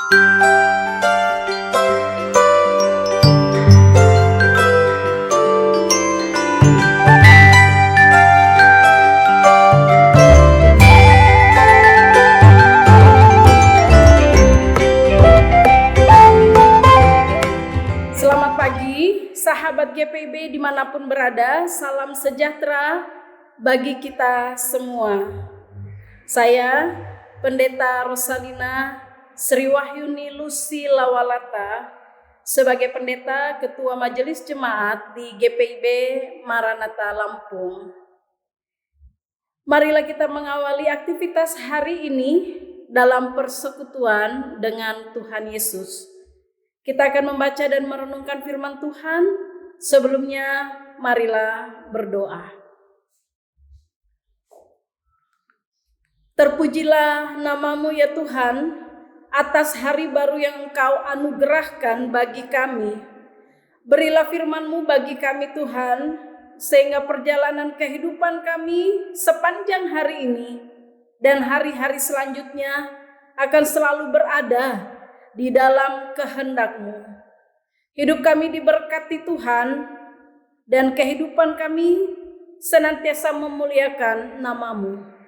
Selamat pagi, sahabat GPIB dimanapun berada, salam sejahtera bagi kita semua. Saya, Pendeta Rosalina Sri Wahyuni Lucy Lawalata, sebagai Pendeta Ketua Majelis Jemaat di GPIB Maranatha Lampung. Marilah kita mengawali aktivitas hari ini dalam persekutuan dengan Tuhan Yesus. Kita akan membaca dan merenungkan firman Tuhan. Sebelumnya, marilah berdoa. Terpujilah namamu ya Tuhan, atas hari baru yang Engkau anugerahkan bagi kami. Berilah firman-Mu bagi kami Tuhan, sehingga perjalanan kehidupan kami sepanjang hari ini dan hari-hari selanjutnya akan selalu berada di dalam kehendak-Mu. Hidup kami diberkati Tuhan, dan kehidupan kami senantiasa memuliakan nama-Mu.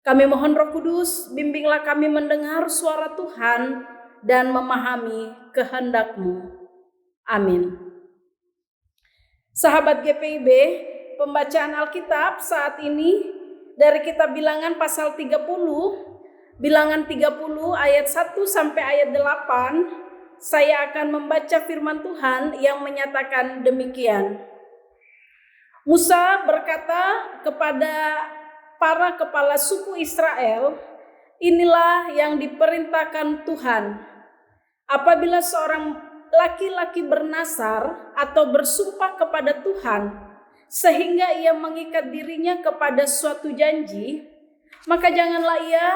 Kami mohon Roh Kudus, bimbinglah kami mendengar suara Tuhan dan memahami kehendak-Mu. Amin. Sahabat GPIB, pembacaan Alkitab saat ini dari kitab Bilangan pasal 30, Bilangan 30 ayat 1 sampai ayat 8, saya akan membaca firman Tuhan yang menyatakan demikian. Musa berkata kepada para kepala suku Israel, inilah yang diperintahkan Tuhan. Apabila seorang laki-laki bernasar atau bersumpah kepada Tuhan, sehingga ia mengikat dirinya kepada suatu janji, maka janganlah ia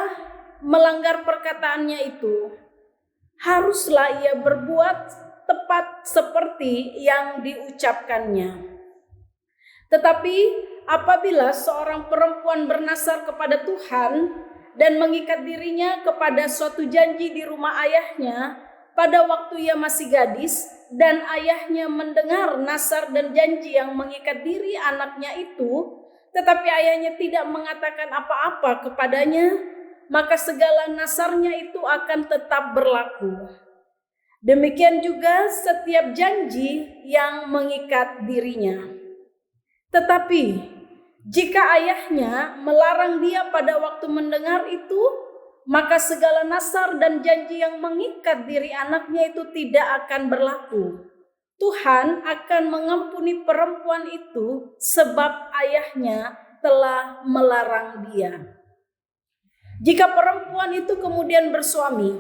melanggar perkataannya itu. Haruslah ia berbuat tepat seperti yang diucapkannya. Tetapi apabila seorang perempuan bernasar kepada Tuhan dan mengikat dirinya kepada suatu janji di rumah ayahnya pada waktu ia masih gadis, dan ayahnya mendengar nasar dan janji yang mengikat diri anaknya itu, tetapi ayahnya tidak mengatakan apa-apa kepadanya, maka segala nasarnya itu akan tetap berlaku. Demikian juga setiap janji yang mengikat dirinya. Tetapi jika ayahnya melarang dia pada waktu mendengar itu, maka segala nasar dan janji yang mengikat diri anaknya itu tidak akan berlaku. Tuhan akan mengampuni perempuan itu sebab ayahnya telah melarang dia. Jika perempuan itu kemudian bersuami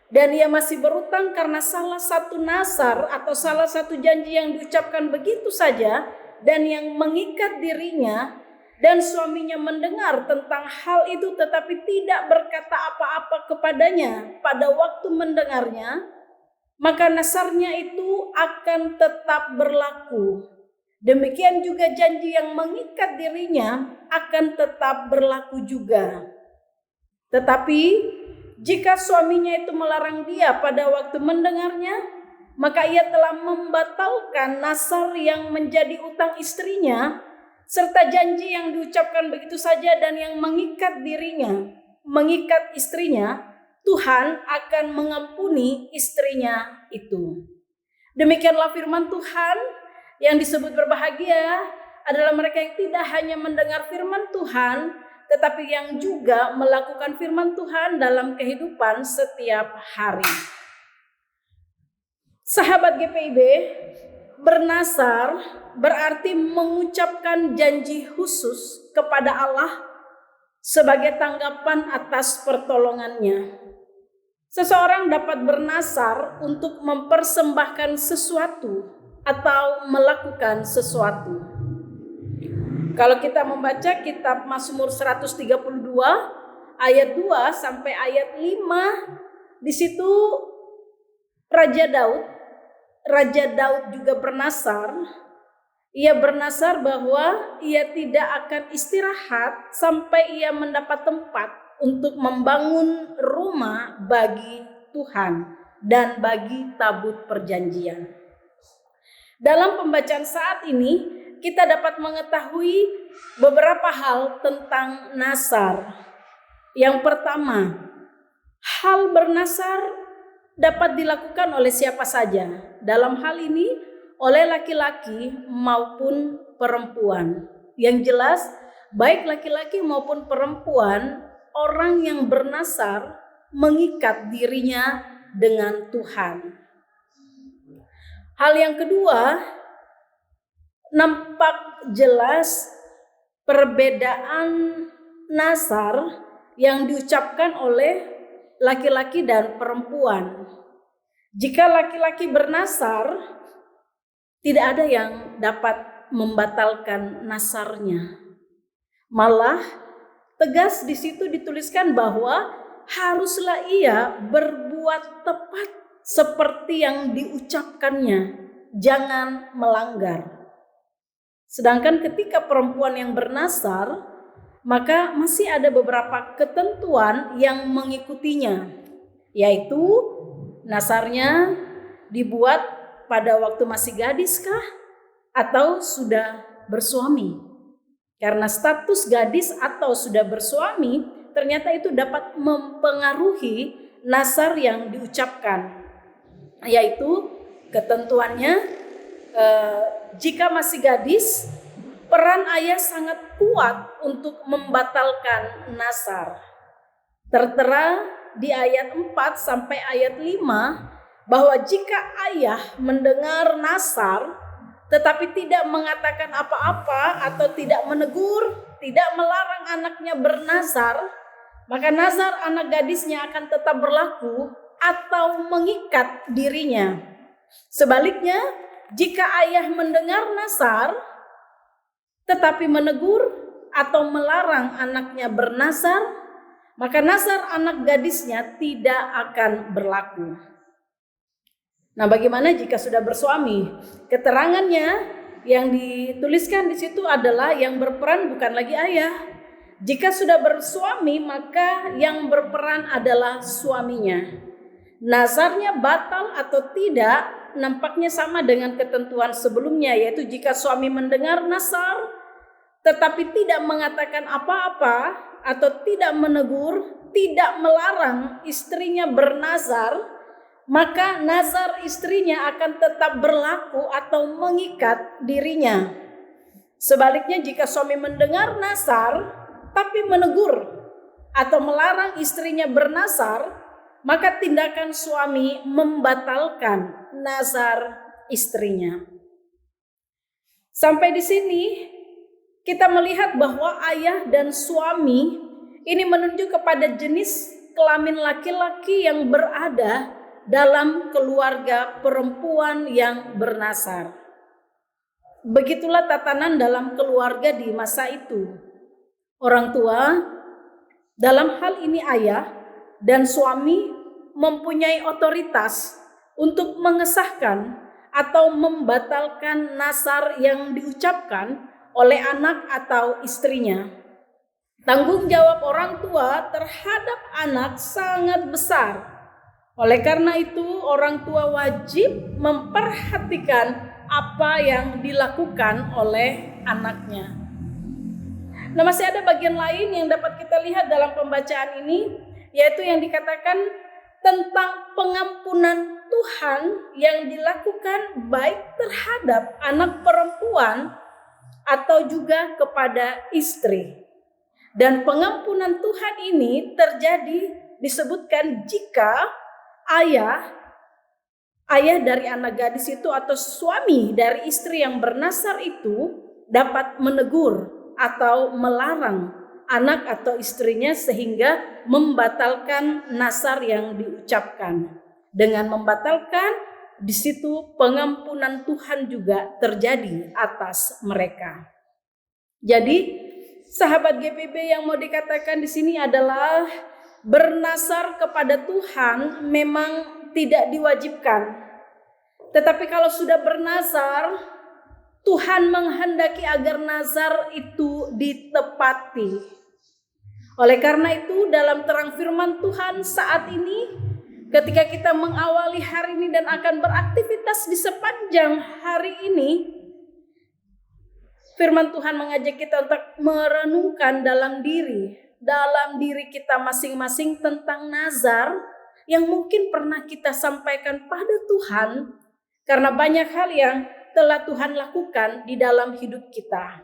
dan ia masih berutang karena salah satu nasar atau salah satu janji yang diucapkan begitu saja dan yang mengikat dirinya, dan suaminya mendengar tentang hal itu tetapi tidak berkata apa-apa kepadanya pada waktu mendengarnya, maka nasarnya itu akan tetap berlaku. Demikian juga janji yang mengikat dirinya akan tetap berlaku juga. Tetapi jika suaminya itu melarang dia pada waktu mendengarnya, maka ia telah membatalkan nasar yang menjadi utang istrinya, serta janji yang diucapkan begitu saja dan yang mengikat dirinya, mengikat istrinya. Tuhan akan mengampuni istrinya itu. Demikianlah firman Tuhan. Yang disebut berbahagia adalah mereka yang tidak hanya mendengar firman Tuhan, tetapi yang juga melakukan firman Tuhan dalam kehidupan setiap hari. Sahabat GPIB, bernasar berarti mengucapkan janji khusus kepada Allah sebagai tanggapan atas pertolongannya. Seseorang dapat bernasar untuk mempersembahkan sesuatu atau melakukan sesuatu. Kalau kita membaca kitab Mazmur 132 ayat 2 sampai ayat 5, di situ Raja Daud juga bernasar. Ia bernasar bahwa ia tidak akan istirahat sampai ia mendapat tempat untuk membangun rumah bagi Tuhan dan bagi tabut perjanjian. Dalam pembacaan saat ini kita dapat mengetahui beberapa hal tentang nasar. Yang pertama, hal bernasar dapat dilakukan oleh siapa saja. Dalam hal ini oleh laki-laki maupun perempuan. Yang jelas baik laki-laki maupun perempuan, orang yang bernasar mengikat dirinya dengan Tuhan. Hal yang kedua, nampak jelas perbedaan nasar yang diucapkan oleh laki-laki dan perempuan. Jika laki-laki bernasar, tidak ada yang dapat membatalkan nasarnya. Malah tegas di situ dituliskan bahwa haruslah ia berbuat tepat seperti yang diucapkannya, jangan melanggar. Sedangkan ketika perempuan yang bernasar, maka masih ada beberapa ketentuan yang mengikutinya, yaitu nasarnya dibuat pada waktu masih gadis kah atau sudah bersuami. Karena status gadis atau sudah bersuami ternyata itu dapat mempengaruhi nasar yang diucapkan. Yaitu ketentuannya jika masih gadis, peran ayah sangat kuat untuk membatalkan nasar. Tertera di ayat 4 sampai ayat 5 bahwa jika ayah mendengar nasar tetapi tidak mengatakan apa-apa atau tidak menegur, tidak melarang anaknya bernasar, maka nazar anak gadisnya akan tetap berlaku atau mengikat dirinya. Sebaliknya, jika ayah mendengar nasar tetapi menegur atau melarang anaknya bernasar, maka nasar anak gadisnya tidak akan berlaku. Nah, bagaimana jika sudah bersuami? Keterangannya yang dituliskan di situ adalah yang berperan bukan lagi ayah. Jika sudah bersuami, maka yang berperan adalah suaminya. Nazarnya batal atau tidak nampaknya sama dengan ketentuan sebelumnya, yaitu jika suami mendengar nasar tetapi tidak mengatakan apa-apa atau tidak menegur, tidak melarang istrinya bernazar, maka nazar istrinya akan tetap berlaku atau mengikat dirinya. Sebaliknya jika suami mendengar nasar tapi menegur atau melarang istrinya bernazar, maka tindakan suami membatalkan nazar istrinya. Sampai di sini kita melihat bahwa ayah dan suami ini menunjuk kepada jenis kelamin laki-laki yang berada dalam keluarga perempuan yang bernasar. Begitulah tatanan dalam keluarga di masa itu. Orang tua, dalam hal ini ayah dan suami, mempunyai otoritas untuk mengesahkan atau membatalkan nasar yang diucapkan oleh anak atau istrinya. Tanggung jawab orang tua terhadap anak sangat besar. Oleh karena itu, orang tua wajib memperhatikan apa yang dilakukan oleh anaknya. Nah, masih ada bagian lain yang dapat kita lihat dalam pembacaan ini, yaitu yang dikatakan tentang pengampunan Tuhan yang dilakukan baik terhadap anak perempuan atau juga kepada istri. Dan pengampunan Tuhan ini terjadi disebutkan jika ayah dari anak gadis itu atau suami dari istri yang bernasar itu dapat menegur atau melarang anak atau istrinya sehingga membatalkan nasar yang diucapkan. Dengan membatalkan, di situ pengampunan Tuhan juga terjadi atas mereka. Jadi, sahabat GPB yang mau dikatakan di sini adalah bernasar kepada Tuhan memang tidak diwajibkan. Tetapi kalau sudah bernazar, Tuhan menghendaki agar nazar itu ditepati. Oleh karena itu dalam terang firman Tuhan saat ini ketika kita mengawali hari ini dan akan beraktivitas di sepanjang hari ini, firman Tuhan mengajak kita untuk merenungkan dalam diri kita masing-masing tentang nazar yang mungkin pernah kita sampaikan pada Tuhan, karena banyak hal yang telah Tuhan lakukan di dalam hidup kita.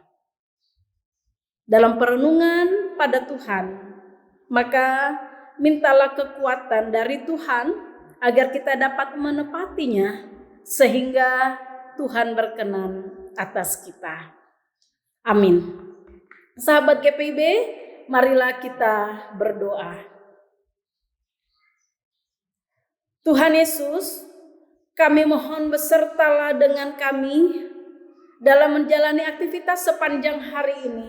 Dalam perenungan pada Tuhan, maka mintalah kekuatan dari Tuhan agar kita dapat menepatinya sehingga Tuhan berkenan atas kita. Amin. Sahabat GPIB, marilah kita berdoa. Tuhan Yesus, kami mohon besertalah dengan kami dalam menjalani aktivitas sepanjang hari ini.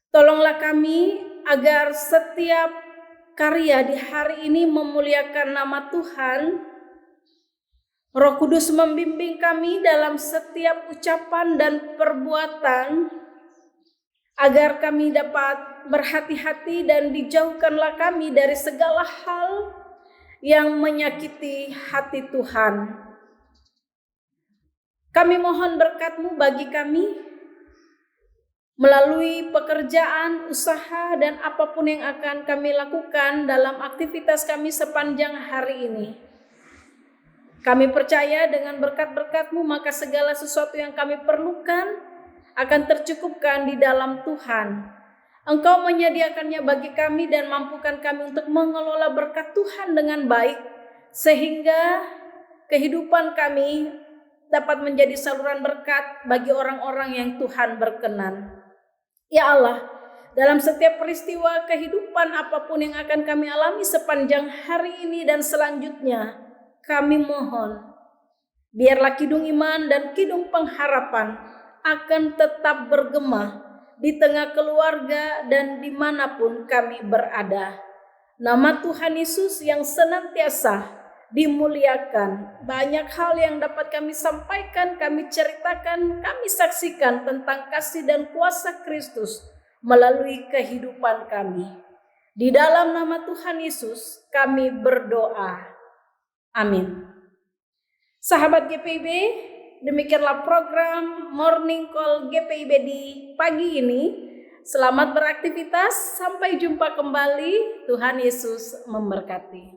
Tolonglah kami agar setiap karya di hari ini memuliakan nama Tuhan. Roh Kudus membimbing kami dalam setiap ucapan dan perbuatan, agar kami dapat berhati-hati dan dijauhkanlah kami dari segala hal yang menyakiti hati Tuhan. Kami mohon berkat-Mu bagi kami, melalui pekerjaan, usaha, dan apapun yang akan kami lakukan dalam aktivitas kami sepanjang hari ini. Kami percaya dengan berkat-berkat-Mu, maka segala sesuatu yang kami perlukan akan tercukupkan di dalam Tuhan. Engkau menyediakannya bagi kami dan mampukan kami untuk mengelola berkat Tuhan dengan baik, sehingga kehidupan kami dapat menjadi saluran berkat bagi orang-orang yang Tuhan berkenan. Ya Allah, dalam setiap peristiwa kehidupan apapun yang akan kami alami sepanjang hari ini dan selanjutnya, kami mohon, biarlah kidung iman dan kidung pengharapan akan tetap bergema di tengah keluarga dan dimanapun kami berada. Nama Tuhan Yesus yang senantiasa dimuliakan. Banyak hal yang dapat kami sampaikan, kami ceritakan, kami saksikan tentang kasih dan kuasa Kristus melalui kehidupan kami. Di dalam nama Tuhan Yesus kami berdoa. Amin. Sahabat GPIB, demikianlah program Morning Call GPIB di pagi ini. Selamat beraktivitas, sampai jumpa kembali. Tuhan Yesus memberkati.